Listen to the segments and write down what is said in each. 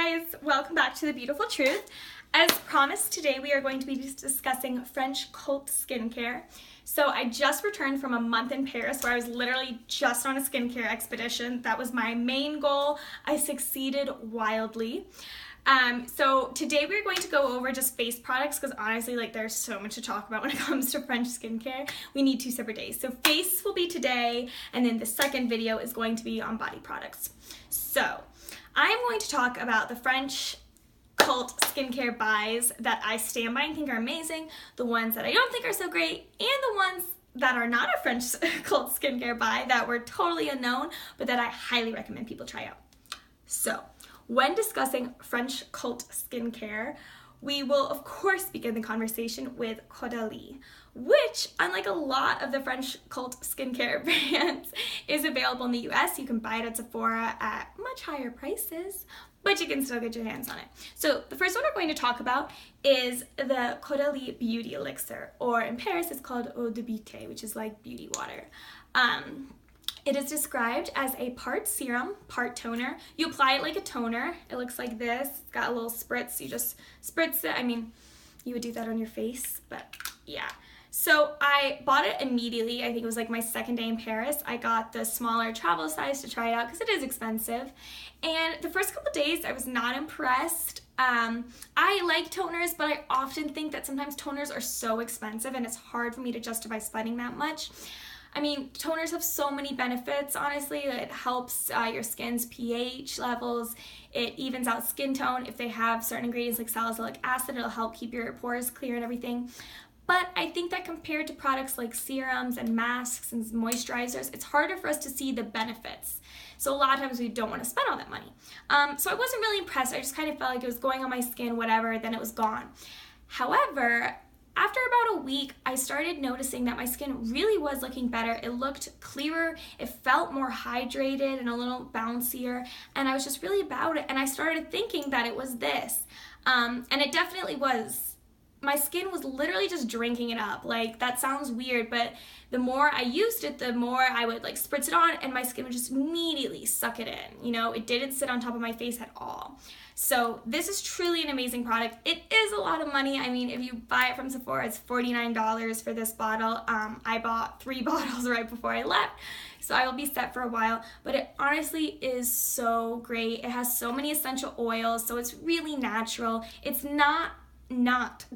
guys, welcome back to the Beautiful Truth. As promised, today we are going to be discussing French cult skincare. So I just returned from a month in Paris where I was literally just on a skincare expedition. That was my main goal. I succeeded wildly. So today we're going to go over just face products because honestly, there's so much to talk about when it comes to French skincare. We need 2 separate days. So face will be today, and then the second video is going to be on body products. So I'm going to talk about the French cult skincare buys that I stand by and think are amazing, the ones that I don't think are so great, and the ones that are not a French cult skincare buy that were totally unknown, but that I highly recommend people try out. So, when discussing French cult skincare, we will of course begin the conversation with Caudalie, which, unlike a lot of the French cult skincare brands, is available in the US. You can buy it at Sephora at much higher prices, but you can still get your hands on it. So the first one we're going to talk about is the Caudalie Beauty Elixir, or in Paris it's called Eau de Beauté, which is like beauty water. It is described as a part serum, part toner. You apply it like a toner. It looks like this. It's got a little spritz. You just spritz it. I mean, you would do that on your face, but yeah. So I bought it immediately. I think it was like my second day in Paris. I got the smaller travel size to try it out because it is expensive. And the first couple days I was not impressed. I like toners, but I often think that sometimes toners are so expensive and it's hard for me to justify spending that much. I mean, toners have so many benefits, honestly. It helps your skin's pH levels. It evens out skin tone. If they have certain ingredients like salicylic acid, it'll help keep your pores clear and everything. But I think that compared to products like serums and masks and moisturizers, it's harder for us to see the benefits. So a lot of times we don't want to spend all that money. So I wasn't really impressed. I just kind of felt like it was going on my skin, whatever, then it was gone. However, after about a week, I started noticing that my skin really was looking better. It looked clearer, it felt more hydrated and a little bouncier, and I was just really about it. And I started thinking that it was this, and it definitely was. My skin was literally just drinking it up. Like, that sounds weird, but the more I used it, the more I would spritz it on, and my skin would just immediately suck it in. You know, it didn't sit on top of my face at all. So this is truly an amazing product. It is a lot of money. I mean, if you buy it from Sephora, it's $49 for this bottle. I bought 3 bottles right before I left, so I will be set for a while. But it honestly is so great. It has so many essential oils, so it's really natural. It's not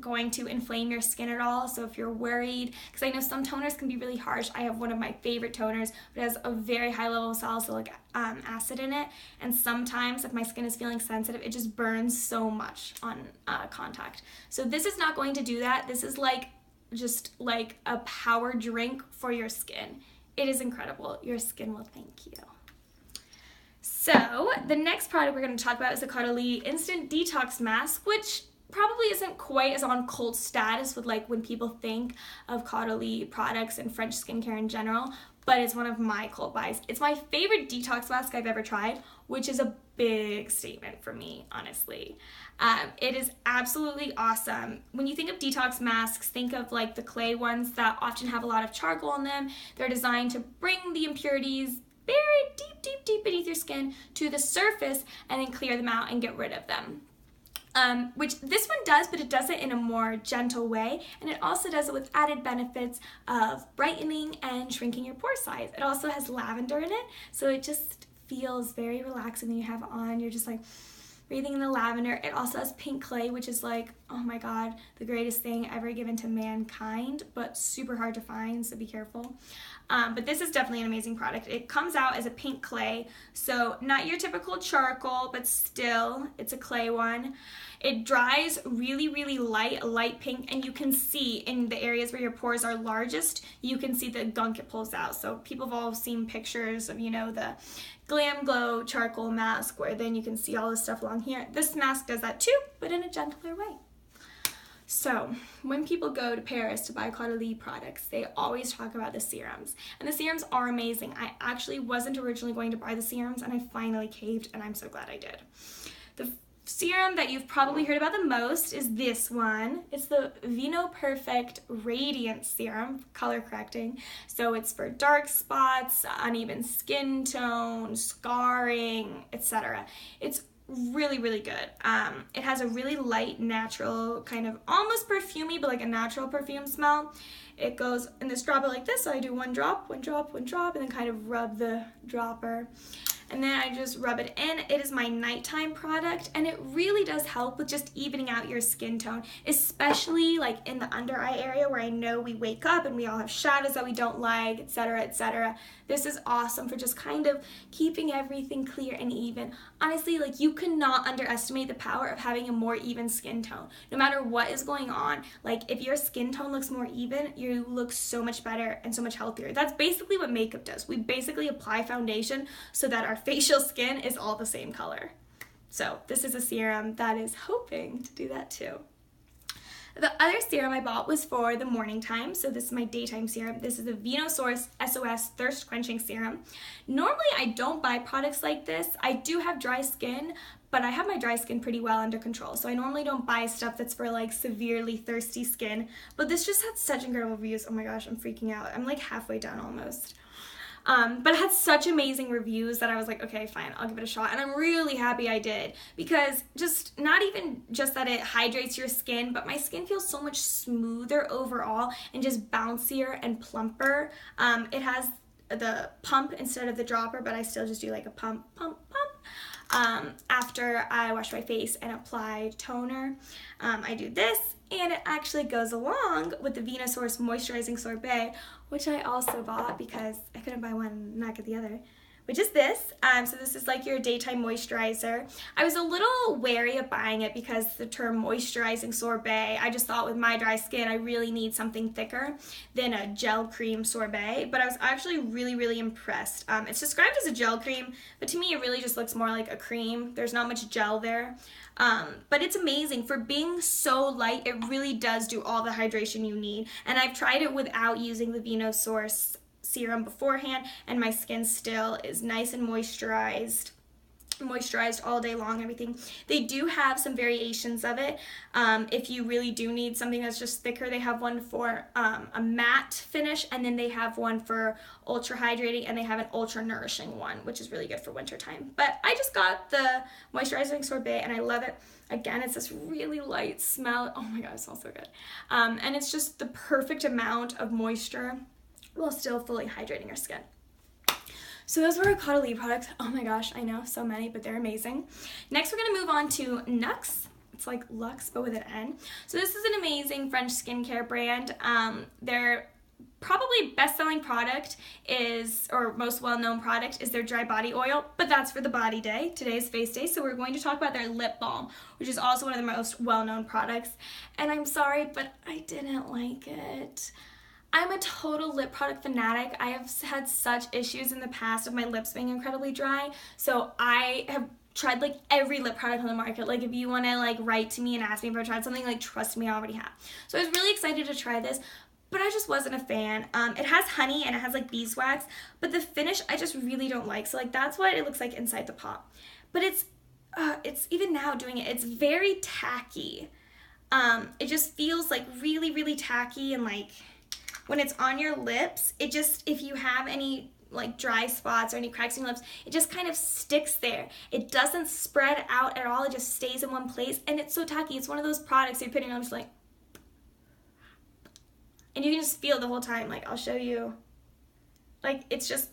going to inflame your skin at all. So if you're worried, because I know some toners can be really harsh. I have one of my favorite toners, but it has a very high level of salicylic acid in it, and sometimes if my skin is feeling sensitive, it just burns so much on contact. So this is not going to do that. This is just like a power drink for your skin. It is incredible. Your skin will thank you. So the next product we're going to talk about is the Caudalie Instant Detox Mask, which probably isn't quite as on cult status with when people think of Caudalie products and French skincare in general, but it's one of my cult buys. It's my favorite detox mask I've ever tried, which is a big statement for me, honestly. It is absolutely awesome. When you think of detox masks, think of the clay ones that often have a lot of charcoal in them. They're designed to bring the impurities buried deep beneath your skin to the surface and then clear them out and get rid of them. Which this one does, but it does it in a more gentle way, and it also does it with added benefits of brightening and shrinking your pore size. It also has lavender in it, so it just feels very relaxing when you have it on. You're just breathing in the lavender. It also has pink clay, which is oh my god, the greatest thing ever given to mankind, but super hard to find, so be careful. But this is definitely an amazing product. It comes out as a pink clay, so not your typical charcoal, but still, it's a clay one. It dries really, really light, a light pink, and you can see in the areas where your pores are largest, you can see the gunk it pulls out. So people have all seen pictures of, the Glam Glow charcoal mask, where then you can see all this stuff along here. This mask does that too, but in a gentler way. So when people go to Paris to buy Caudalie products, they always talk about the serums. And the serums are amazing. I actually wasn't originally going to buy the serums, and I finally caved, and I'm so glad I did. The serum that you've probably heard about the most is this one. It's the Vino Perfect Radiance Serum, color correcting. So it's for dark spots, uneven skin tone, scarring, etc. It's really, really good. It has a really light, natural, kind of almost perfumey, but like a natural perfume smell. It goes in this dropper like this, so I do one drop, one drop, one drop, and then kind of rub the dropper. And then I just rub it in. It is my nighttime product, and it really does help with just evening out your skin tone, especially like in the under eye area where I know we wake up and we all have shadows that we don't like, etc., etc. This is awesome for just kind of keeping everything clear and even. Honestly, like, you cannot underestimate the power of having a more even skin tone. No matter what is going on, like, if your skin tone looks more even, you look so much better and so much healthier. That's basically what makeup does. We basically apply foundation so that our facial skin is all the same color. So this is a serum that is hoping to do that too. The other serum I bought was for the morning time, so this is my daytime serum. This is the Beautifull SOS Thirst Quenching Serum. Normally I don't buy products like this. I do have dry skin, but I have my dry skin pretty well under control, so I normally don't buy stuff that's for like severely thirsty skin, but this just had such incredible reviews. Oh my gosh, I'm freaking out. I'm like halfway done almost. But it had such amazing reviews that I was like, okay, fine, I'll give it a shot. And I'm really happy I did, because just not even just that it hydrates your skin, but my skin feels so much smoother overall and just bouncier and plumper. It has the pump instead of the dropper, but I still just do like a pump, pump, pump. After I wash my face and apply toner, I do this, and it actually goes along with the Venusaur's Moisturizing Sorbet, which I also bought because I couldn't buy one and not get the other, which is this. So this is like your daytime moisturizer. I was a little wary of buying it because the term moisturizing sorbet, I just thought with my dry skin I really need something thicker than a gel cream sorbet, but I was actually really, really impressed. It's described as a gel cream, but to me it really just looks more like a cream. There's not much gel there. But it's amazing. For being so light, it really does do all the hydration you need. And I've tried it without using the Venusaur's serum beforehand, and my skin still is nice and moisturized all day long, everything. They do have some variations of it. If you really do need something that's just thicker, they have one for a matte finish, and then they have one for ultra hydrating, and they have an ultra nourishing one, which is really good for wintertime. But I just got the moisturizing sorbet, and I love it. Again, it's this really light smell. Oh my god, it smells so good. And it's just the perfect amount of moisture while still fully hydrating your skin. So those were our Caudalie products. Oh my gosh, I know, so many, but they're amazing. Next, we're gonna move on to Nux. It's like Lux, but with an N. So this is an amazing French skincare brand. Their probably best-selling product is, or most well-known product, is their dry body oil, but that's for the body day. Today is face day, so we're going to talk about their lip balm, which is also one of the most well-known products. And I'm sorry, but I didn't like it. I'm a total lip product fanatic. I have had such issues in the past of my lips being incredibly dry, so I have tried like every lip product on the market. Like, if you want to like write to me and ask me if I tried something, like, trust me, I already have. So I was really excited to try this, but I just wasn't a fan. It has honey and it has like beeswax, but the finish I just really don't like. So like, that's what it looks like inside the pot. But it's even now doing it, it's very tacky. It just feels like really, really tacky, and like when it's on your lips, it just, if you have any like dry spots or any cracks in your lips, it just kind of sticks there. It doesn't spread out at all. It just stays in one place, and it's so tacky. It's one of those products you're putting on just like, and you can just feel the whole time. Like, I'll show you. Like, it's just,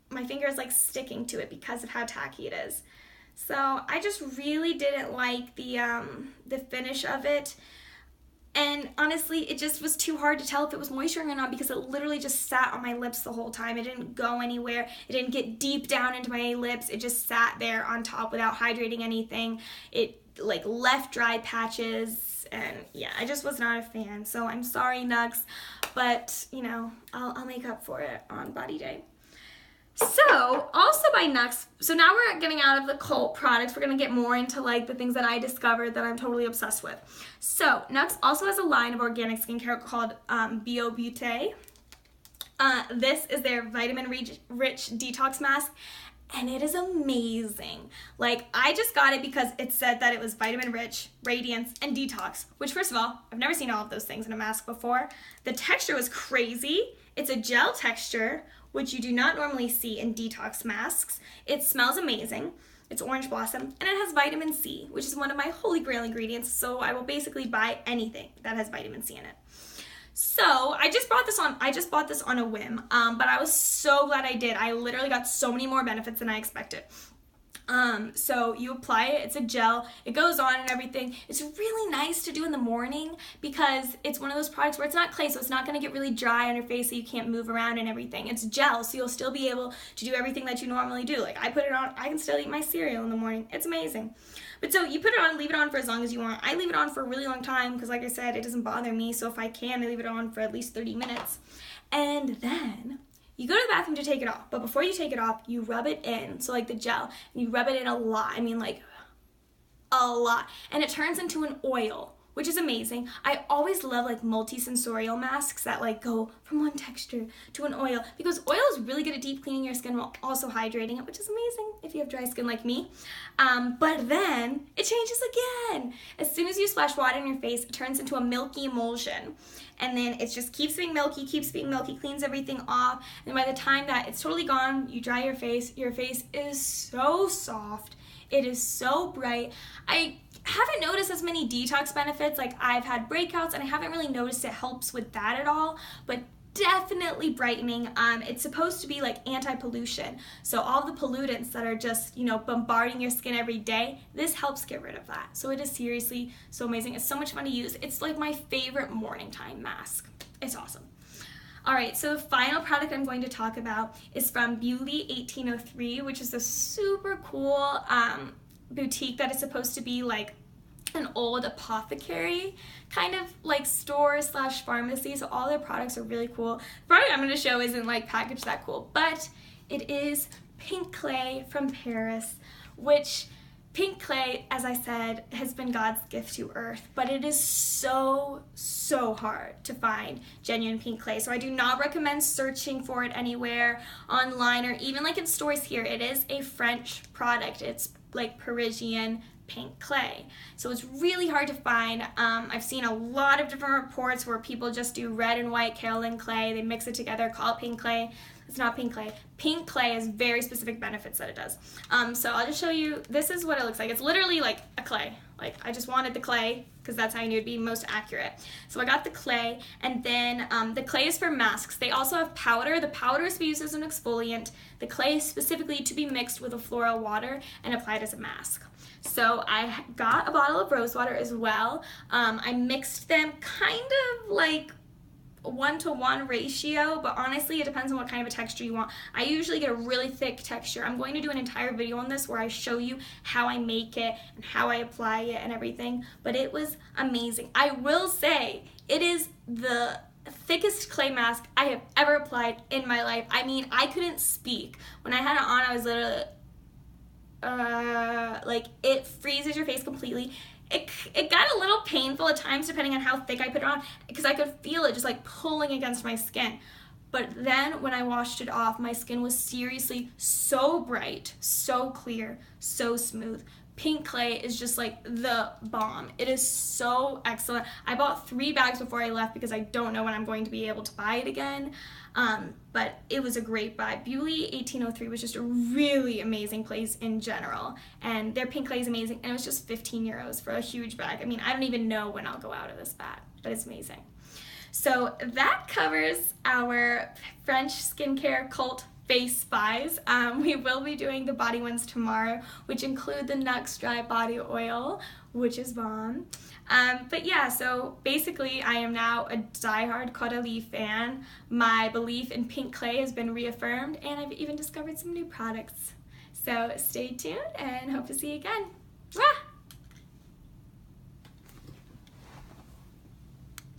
my finger is like sticking to it because of how tacky it is. So I just really didn't like the finish of it. And honestly, it just was too hard to tell if it was moisturizing or not, because it literally just sat on my lips the whole time. It didn't go anywhere. It didn't get deep down into my lips. It just sat there on top without hydrating anything. It like left dry patches, and yeah, I just was not a fan. So I'm sorry, Nux, but you know, I'll make up for it on body day. So, also by Nux, so now we're getting out of the cult products. We're going to get more into like the things that I discovered that I'm totally obsessed with. So, Nux also has a line of organic skincare called Beautifull. This is their vitamin-rich detox mask, and it is amazing. Like, I just got it because it said that it was vitamin-rich, radiance, and detox, which, first of all, I've never seen all of those things in a mask before. The texture was crazy. It's a gel texture, which you do not normally see in detox masks. It smells amazing. It's orange blossom, and it has vitamin C, which is one of my holy grail ingredients, so I will basically buy anything that has vitamin C in it. So I just bought this on a whim, but I was so glad I did. I literally got so many more benefits than I expected. So you apply it, it's a gel, it goes on and everything. It's really nice to do in the morning because it's one of those products where it's not clay, so it's not going to get really dry on your face so you can't move around and everything. It's gel, so you'll still be able to do everything that you normally do. Like I put it on, I can still eat my cereal in the morning. It's amazing. But so you put it on, leave it on for as long as you want. I leave it on for a really long time because like I said, it doesn't bother me, so if I can, I leave it on for at least 30 minutes. And then you go to the bathroom to take it off, but before you take it off, you rub it in, so like the gel, and you rub it in a lot, I mean like a lot, and it turns into an oil, which is amazing. I always love like multi-sensorial masks that like go from one texture to an oil, because oil is really good at deep cleaning your skin while also hydrating it, which is amazing if you have dry skin like me. But then it changes again. As soon as you splash water in your face, it turns into a milky emulsion. And then it just keeps being milky, cleans everything off. And by the time that it's totally gone, you dry your face is so soft. It is so bright. I haven't noticed as many detox benefits. Like I've had breakouts and I haven't really noticed it helps with that at all, but definitely brightening. It's supposed to be like anti-pollution. So all the pollutants that are just, you know, bombarding your skin every day, this helps get rid of that. So it is seriously so amazing. It's so much fun to use. It's like my favorite morning time mask. It's awesome. All right, so the final product I'm going to talk about is from Beauty 1803, which is a super cool boutique that is supposed to be like an old apothecary kind of like store slash pharmacy, so all their products are really cool. The product I'm going to show isn't like packaged that cool, but it is pink clay from Paris, which pink clay, as I said, has been God's gift to earth, but it is so hard to find genuine pink clay, so I do not recommend searching for it anywhere online or even like in stores here. It is a French product. It's like Parisian pink clay, so it's really hard to find. I've seen a lot of different reports where people just do red and white kaolin clay, they mix it together, call it pink clay. It's not pink clay. Pink clay has very specific benefits that it does. So I'll just show you, this is what it looks like. It's literally like a clay. Like I just wanted the clay because that's how I knew it'd be most accurate. So I got the clay, and then the clay is for masks. They also have powder. The powder is to be used as an exfoliant. The clay is specifically to be mixed with a floral water and applied as a mask. So I got a bottle of rose water as well. I mixed them kind of like 1-to-1 ratio, but honestly it depends on what kind of a texture you want. I usually get a really thick texture. I'm going to do an entire video on this where I show you how I make it and how I apply it and everything, but it was amazing. I will say it is the thickest clay mask I have ever applied in my life. I mean, I couldn't speak. When I had it on, I was literally like, it freezes your face completely. It got a little painful at times depending on how thick I put it on, because I could feel it just like pulling against my skin. But then when I washed it off, my skin was seriously so bright, so clear, so smooth. Pink clay is just like the bomb. It is so excellent. I bought 3 bags before I left because I don't know when I'm going to be able to buy it again. But it was a great buy. Beauty 1803 was just a really amazing place in general. And their pink clay is amazing. And it was just 15 euros for a huge bag. I mean, I don't even know when I'll go out of this bag, but it's amazing. So that covers our French skincare cult face spies. We will be doing the body ones tomorrow, which include the Nux Dry Body Oil, which is bomb. But yeah, so basically I am now a diehard Caudalie fan. My belief in pink clay has been reaffirmed, and I've even discovered some new products. So stay tuned and hope to see you again. Mwah!